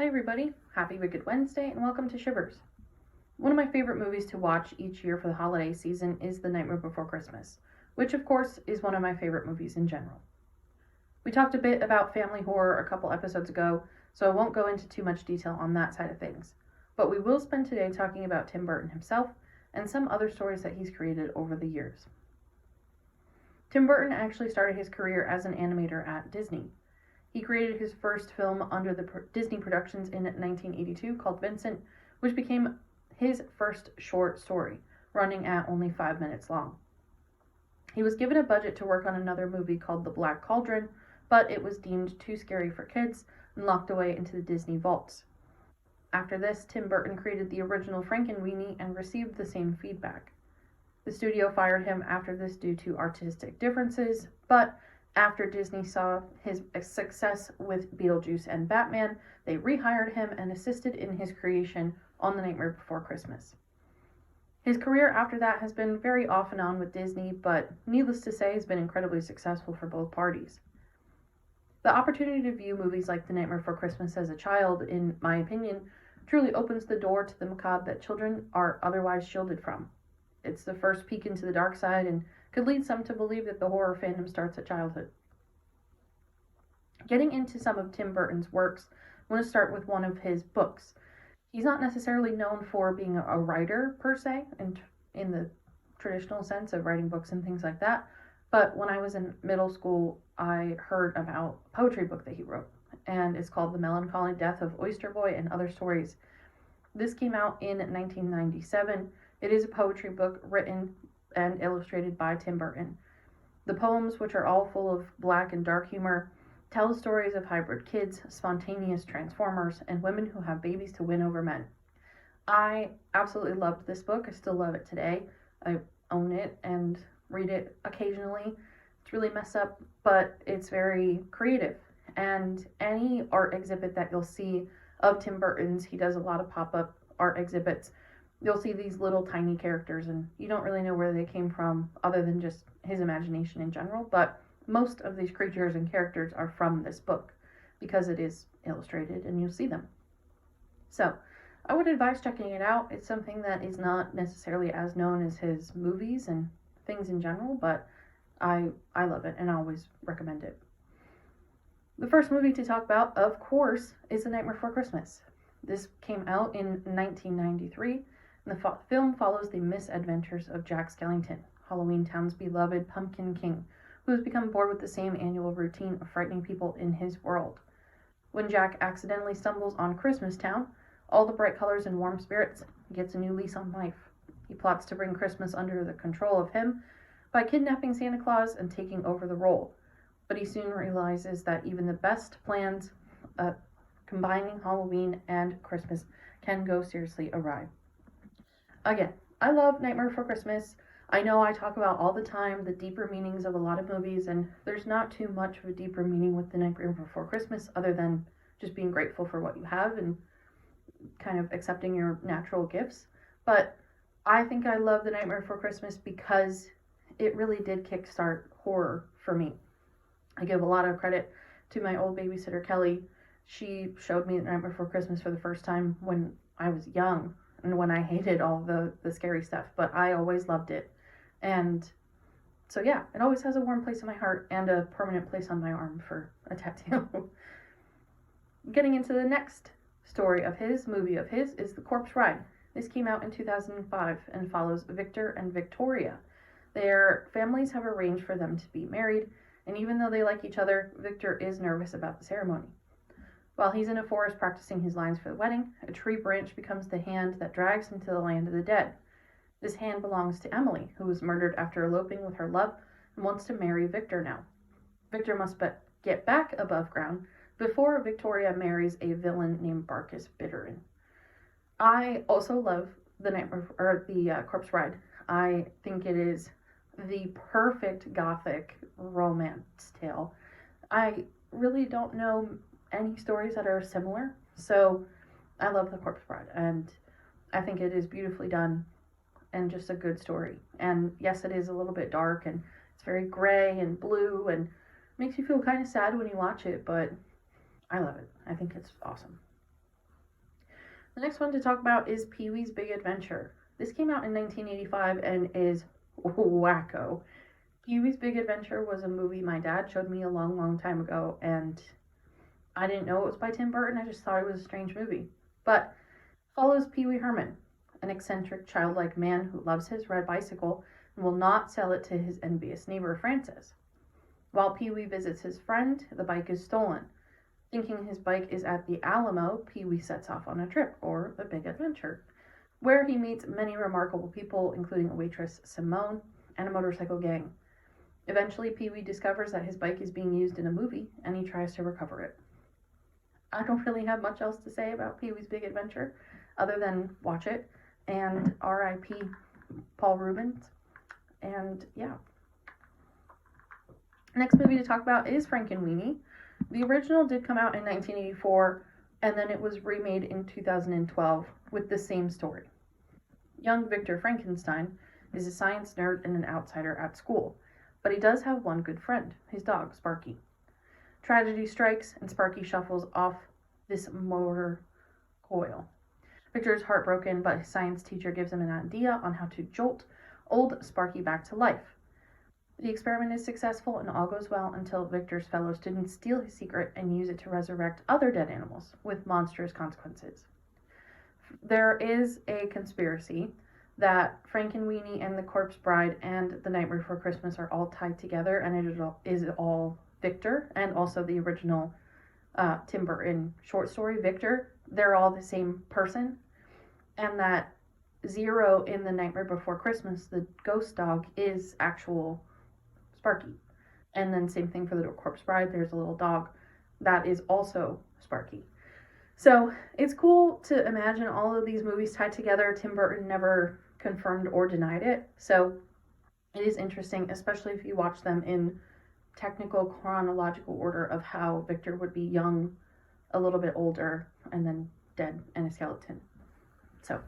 Hi everybody, happy Wicked Wednesday and welcome to Shivers. One of my favorite movies to watch each year for the holiday season is The Nightmare Before Christmas, which of course is one of my favorite movies in general. We talked a bit about family horror a couple episodes ago, so I won't go into too much detail on that side of things. But we will spend today talking about Tim Burton himself and some other stories that he's created over the years. Tim Burton actually started his career as an animator at Disney. He created his first film under the Disney Productions in 1982 called Vincent, which became his first short story, running at only 5 minutes long. He was given a budget to work on another movie called The Black Cauldron, but it was deemed too scary for kids and locked away into the Disney vaults. After this, Tim Burton created the original Frankenweenie and received the same feedback. The studio fired him after this due to artistic differences, but after Disney saw his success with Beetlejuice and Batman, they rehired him and assisted in his creation on The Nightmare Before Christmas. His career after that has been very off and on with Disney, but needless to say, has been incredibly successful for both parties. The opportunity to view movies like The Nightmare Before Christmas as a child, in my opinion, truly opens the door to the macabre that children are otherwise shielded from. It's the first peek into the dark side and could lead some to believe that the horror fandom starts at childhood. Getting into some of Tim Burton's works, I want to start with one of his books. He's not necessarily known for being a writer per se, in the traditional sense of writing books and things like that, but when I was in middle school, I heard about a poetry book that he wrote, and it's called The Melancholy Death of Oyster Boy and Other Stories. This came out in 1997. It is a poetry book written and illustrated by Tim Burton. The poems, which are all full of black and dark humor, tell stories of hybrid kids, spontaneous transformers, and women who have babies to win over men. I absolutely loved this book. I still love it today. I own it and read it occasionally. It's really messed up, but it's very creative. And any art exhibit that you'll see of Tim Burton's, he does a lot of pop-up art exhibits, you'll see these little tiny characters and you don't really know where they came from other than just his imagination in general, but most of these creatures and characters are from this book because it is illustrated and you'll see them. So I would advise checking it out. It's something that is not necessarily as known as his movies and things in general, but I love it and I always recommend it. The first movie to talk about, of course, is The Nightmare Before Christmas. This came out in 1993. And the film follows the misadventures of Jack Skellington, Halloween Town's beloved Pumpkin King, who has become bored with the same annual routine of frightening people in his world. When Jack accidentally stumbles on Christmas Town, all the bright colors and warm spirits, he gets a new lease on life. He plots to bring Christmas under the control of him by kidnapping Santa Claus and taking over the role. But he soon realizes that even the best plans, combining Halloween and Christmas, can go seriously awry. Again, I love Nightmare Before Christmas. I know I talk about all the time the deeper meanings of a lot of movies, and there's not too much of a deeper meaning with The Nightmare Before Christmas other than just being grateful for what you have and kind of accepting your natural gifts. But I think I love The Nightmare Before Christmas because it really did kickstart horror for me. I give a lot of credit to my old babysitter, Kelly. She showed me The Nightmare Before Christmas for the first time when I was young, and when I hated all the scary stuff, but I always loved it. And so yeah, it always has a warm place in my heart and a permanent place on my arm for a tattoo. Getting into the next movie of his, is The Corpse Bride. This came out in 2005 and follows Victor and Victoria. Their families have arranged for them to be married, and even though they like each other, Victor is nervous about the ceremony. While he's in a forest practicing his lines for the wedding, a tree branch becomes the hand that drags him to the land of the dead. This hand belongs to Emily, who was murdered after eloping with her love and wants to marry Victor now. Victor must get back above ground before Victoria marries a villain named Barkis Bitterin. I also love the Corpse Bride. I think it is the perfect gothic romance tale. I really don't know any stories that are similar, so I love The Corpse Bride, and I think it is beautifully done and just a good story. And yes, it is a little bit dark and it's very gray and blue and makes you feel kind of sad when you watch it, but I love it. I think it's awesome. The next one to talk about is Pee-wee's Big Adventure. This came out in 1985 and is wacko. Pee-wee's Big Adventure was a movie my dad showed me a long, long time ago, and I didn't know it was by Tim Burton. I just thought it was a strange movie. But follows Pee-wee Herman, an eccentric, childlike man who loves his red bicycle and will not sell it to his envious neighbor Francis. While Pee-wee visits his friend, the bike is stolen. Thinking his bike is at the Alamo, Pee-wee sets off on a trip, or a big adventure, where he meets many remarkable people, including a waitress, Simone, and a motorcycle gang. Eventually, Pee-wee discovers that his bike is being used in a movie, and he tries to recover it. I don't really have much else to say about Pee-wee's Big Adventure, other than watch it, and R.I.P. Paul Reubens, and yeah. Next movie to talk about is Frankenweenie. The original did come out in 1984, and then it was remade in 2012 with the same story. Young Victor Frankenstein is a science nerd and an outsider at school, but he does have one good friend, his dog, Sparky. Tragedy strikes, and Sparky shuffles off this motor coil. Victor is heartbroken, but his science teacher gives him an idea on how to jolt old Sparky back to life. The experiment is successful and all goes well until Victor's fellow students steal his secret and use it to resurrect other dead animals with monstrous consequences. There is a conspiracy that Frankenweenie and the Corpse Bride and The Nightmare Before Christmas are all tied together, and it is all Victor, and also the original Tim Burton short story, Victor. They're all the same person, and that Zero in The Nightmare Before Christmas, the ghost dog, is actual Sparky. And then same thing for the Corpse Bride, there's a little dog that is also Sparky. So it's cool to imagine all of these movies tied together. Tim Burton never confirmed or denied it, so it is interesting, especially if you watch them in technical chronological order of how Victor would be young, a little bit older, and then dead and a skeleton. So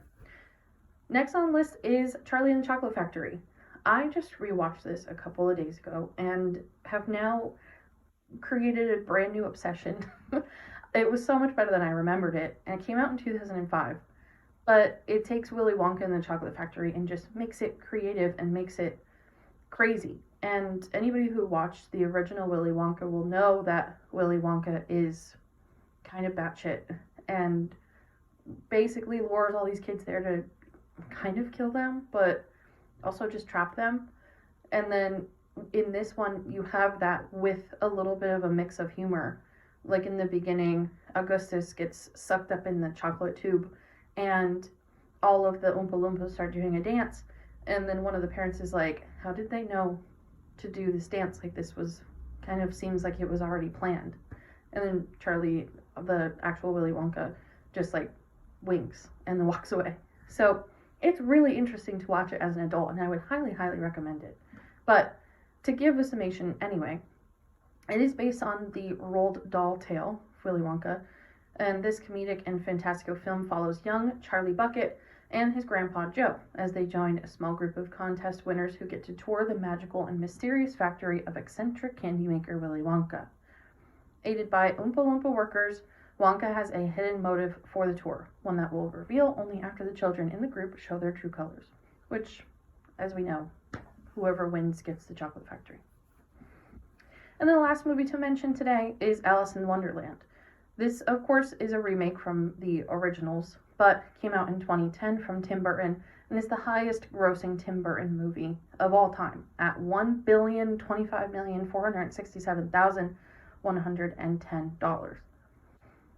next on the list is Charlie and the Chocolate Factory. I just rewatched this a couple of days ago and have now created a brand new obsession. It was so much better than I remembered it, and it came out in 2005. But it takes Willy Wonka and the Chocolate Factory and just makes it creative and makes it crazy. And anybody who watched the original Willy Wonka will know that Willy Wonka is kind of batshit and basically lures all these kids there to kind of kill them, but also just trap them. And then in this one, you have that with a little bit of a mix of humor. Like in the beginning, Augustus gets sucked up in the chocolate tube, and all of the Oompa Loompas start doing a dance. And then one of the parents is like, how did they know to do this dance? Like, this was kind of seems like it was already planned. And then Charlie, the actual Willy Wonka, just like winks and then walks away. So it's really interesting to watch it as an adult, and I would highly, highly recommend it. But to give a summation anyway, it is based on the Roald Dahl tale, Willy Wonka, and this comedic and fantastical film follows young Charlie Bucket and his grandpa Joe as they join a small group of contest winners who get to tour the magical and mysterious factory of eccentric candy maker Willy Wonka. Aided by Oompa Loompa workers, Wonka has a hidden motive for the tour, one that will reveal only after the children in the group show their true colors, which, as we know, whoever wins gets the chocolate factory. And the last movie to mention today is Alice in Wonderland. This, of course, is a remake from the originals, but came out in 2010 from Tim Burton and is the highest grossing Tim Burton movie of all time at $1,025,467,110.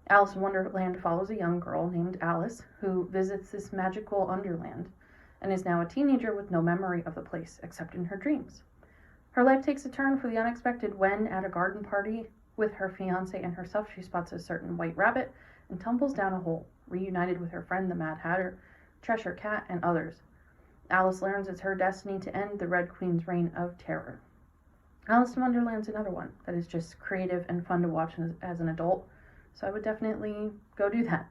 Alice in Wonderland follows a young girl named Alice who visits this magical Underland and is now a teenager with no memory of the place except in her dreams. Her life takes a turn for the unexpected when, at a garden party with her fiancé and herself, she spots a certain white rabbit and tumbles down a hole, reunited with her friend the Mad Hatter, Cheshire Cat, and others. Alice learns it's her destiny to end the Red Queen's reign of terror. Alice in Wonderland's another one that is just creative and fun to watch as an adult, so I would definitely go do that.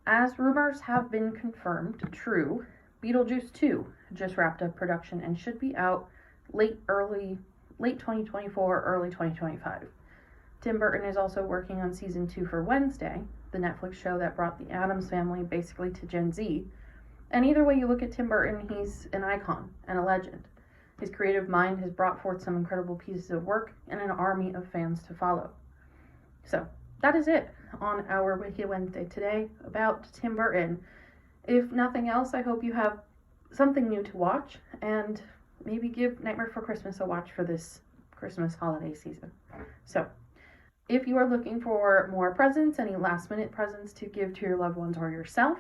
As rumors have been confirmed true, Beetlejuice 2 just wrapped up production and should be out late 2024, early 2025. Tim Burton is also working on season 2 for Wednesday, the Netflix show that brought the Addams Family basically to Gen Z. And either way you look at Tim Burton, he's an icon and a legend. His creative mind has brought forth some incredible pieces of work and an army of fans to follow. So that is it on our Wiki Wednesday today about Tim Burton. If nothing else, I hope you have something new to watch, and maybe give Nightmare Before Christmas a watch for this Christmas holiday season. So, if you are looking for more presents, any last minute presents to give to your loved ones or yourself,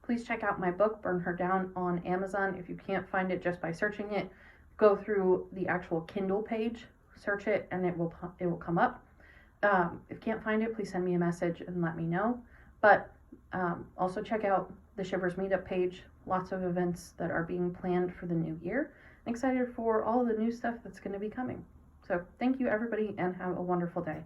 please check out my book, Burn Her Down, on Amazon. If you can't find it just by searching it, go through the actual Kindle page, search it, and it will come up. If you can't find it, please send me a message and let me know. But also check out the Shivers Meetup page. Lots of events that are being planned for the new year. I'm excited for all the new stuff that's going to be coming. So thank you, everybody, and have a wonderful day.